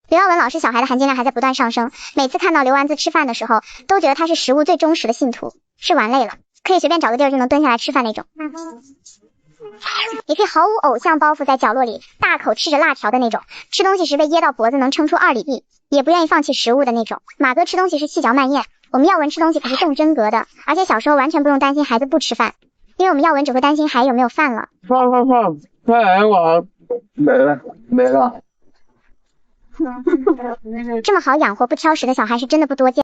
刘耀文老师小孩的含金量还在不断上升，每次看到刘丸子吃饭的时候，都觉得他是食物最忠实的信徒，吃完累了，可以随便找个地儿就能蹲下来吃饭那种。也可以毫无偶像包袱在角落里大口吃着辣条的那种，吃东西时被噎到脖子能撑出2里地，也不愿意放弃食物的那种。马哥吃东西是细嚼慢咽，我们耀文吃东西可是动真格的，而且小时候完全不用担心孩子不吃饭，因为我们耀文只会担心还有没有饭了。快来我没了。这么好养活不挑食的小孩是真的不多见。